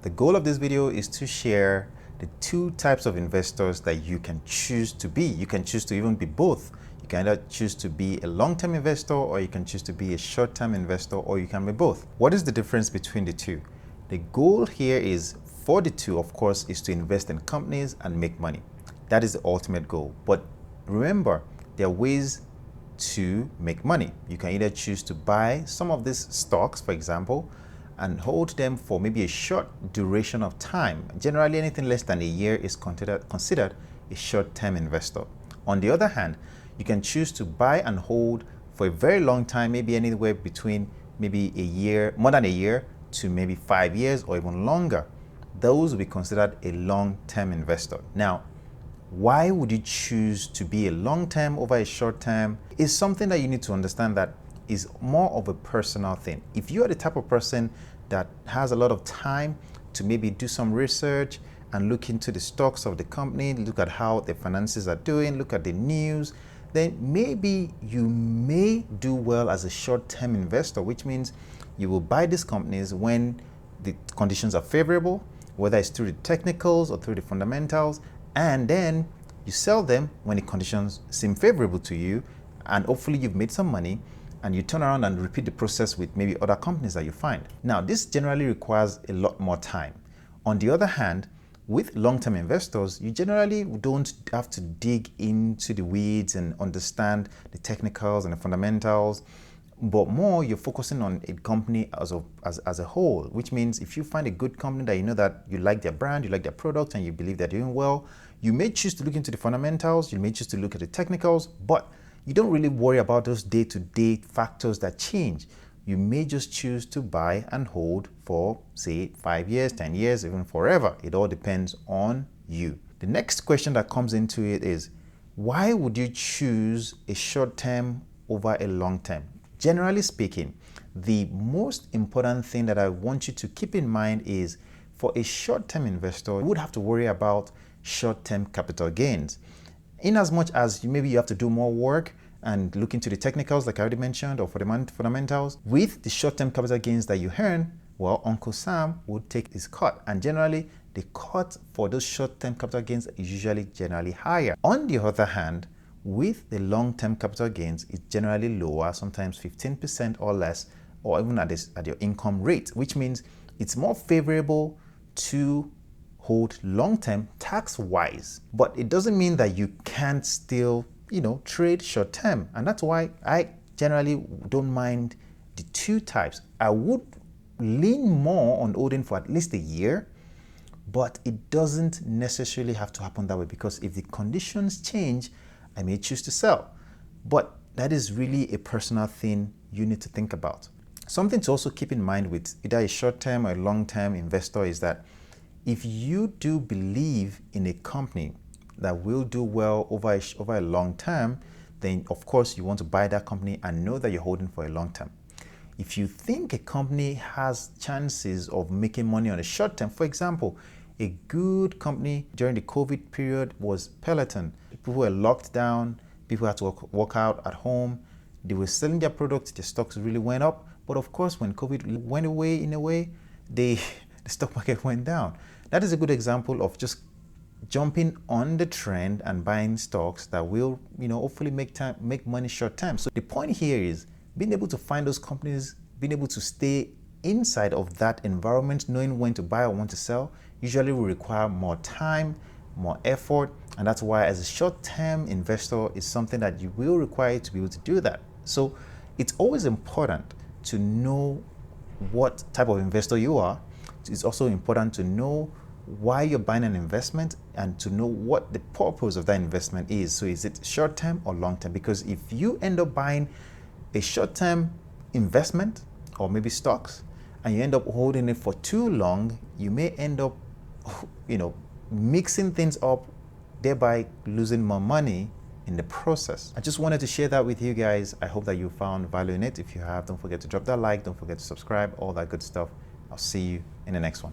The goal of this video is to share the two types of investors that you can choose to be. You can choose to even be both. You can either choose to be a long-term investor, or you can choose to be a short-term investor, or you can be both. What is the difference between the two? The goal here is, for the two, of course, is to invest in companies and make money. That is the ultimate goal. But remember, there are ways to make money. You can either choose to buy some of these stocks, for example, and hold them for maybe a short duration of time. Generally, anything less than a year is considered a short-term investor. On the other hand, you can choose to buy and hold for a very long time, maybe anywhere between maybe a year, more than a year, to maybe 5 years or even longer. Those will be considered a long-term investor. Now, why would you choose to be a long-term over a short-term? Is something that you need to understand that is more of a personal thing. If you are the type of person that has a lot of time to maybe do some research and look into the stocks of the company, look at how the finances are doing, look at the news, then maybe you may do well as a short-term investor, which means you will buy these companies when the conditions are favorable, whether it's through the technicals or through the fundamentals, and then you sell them when the conditions seem favorable to you, and hopefully you've made some money, and you turn around and repeat the process with maybe other companies that you find. Now, this generally requires a lot more time. On the other hand, with long-term investors, you generally don't have to dig into the weeds and understand the technicals and the fundamentals, but more you're focusing on a company as a whole, which means if you find a good company that you know that you like their brand, you like their product, and you believe they're doing well, you may choose to look into the fundamentals, you may choose to look at the technicals, but you don't really worry about those day-to-day factors that change. You may just choose to buy and hold for, say, 5 years, 10 years, even forever. It all depends on you. The next question that comes into it is, why would you choose a short-term over a long-term? Generally speaking, the most important thing that I want you to keep in mind is, for a short-term investor, you would have to worry about short-term capital gains. In as much as maybe you have to do more work and look into the technicals, like I already mentioned, or for the fundamentals, with the short-term capital gains that you earn, well, Uncle Sam would take his cut. And generally, the cut for those short-term capital gains is usually generally higher. On the other hand, with the long-term capital gains, it's generally lower, sometimes 15% or less, or even at your income rate, which means it's more favorable to hold long-term tax-wise. But it doesn't mean that you can't still, trade short-term. And that's why I generally don't mind the two types. I would lean more on holding for at least a year, but it doesn't necessarily have to happen that way, because if the conditions change, I may choose to sell. But that is really a personal thing you need to think about. Something to also keep in mind with either a short-term or a long-term investor is that if you do believe in a company that will do well over a long term, then of course you want to buy that company and know that you're holding for a long term. If you think a company has chances of making money on a short term, for example, a good company during the COVID period was Peloton. People were locked down, people had to work out at home, they were selling their products, their stocks really went up. But of course, when COVID went away, in a way, the stock market went down. That is a good example of just jumping on the trend and buying stocks that will, hopefully make money short term. So the point here is being able to find those companies, being able to stay inside of that environment, knowing when to buy or when to sell, usually will require more time, more effort. And that's why, as a short-term investor, is something that you will require to be able to do that. So it's always important to know what type of investor you are. It's also important to know why you're buying an investment and to know what the purpose of that investment is. So is it short-term or long-term? Because if you end up buying a short-term investment or maybe stocks and you end up holding it for too long, you may end up, mixing things up, thereby losing more money in the process. I just wanted to share that with you guys. I hope that you found value in it. If you have, don't forget to drop that like, don't forget to subscribe, all that good stuff. I'll see you in the next one.